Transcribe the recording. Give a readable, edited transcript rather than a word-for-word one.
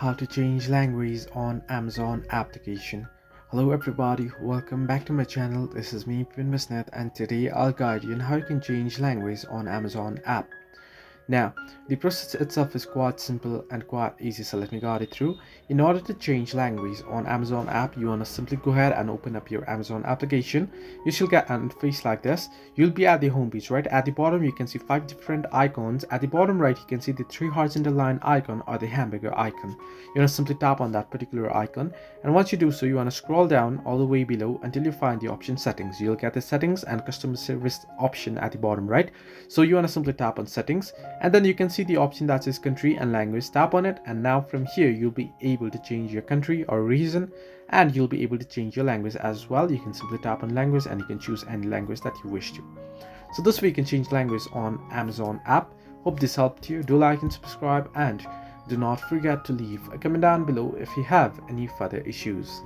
how to change language on Amazon application. Hello everybody, welcome back to my channel. This is me, Pin Misnet, and today I'll guide you on how you can change language on Amazon app. Now, the process itself is quite simple and quite easy, so let me guide it through. In order to change language on Amazon app, you want to simply go ahead and open up your Amazon application. You should get an interface like this. You'll be at the home page, right? At the bottom, you can see 5 different icons. At the bottom right, you can see the 3 horizontal line icon or the hamburger icon. You want to simply tap on that particular icon, and once you do so, you want to scroll down all the way below until you find the option settings. You'll get the settings and customer service option at the bottom right. So you want to simply tap on settings, and then you can see the option that says country and language. Tap on it, and now from here you'll be able to change your country or region, and you'll be able to change your language as well. You can simply tap on language and you can choose any language that you wish to. So this way you can change language on Amazon app. Hope this helped you. Do like and subscribe, and do not forget to leave a comment down below if you have any further issues.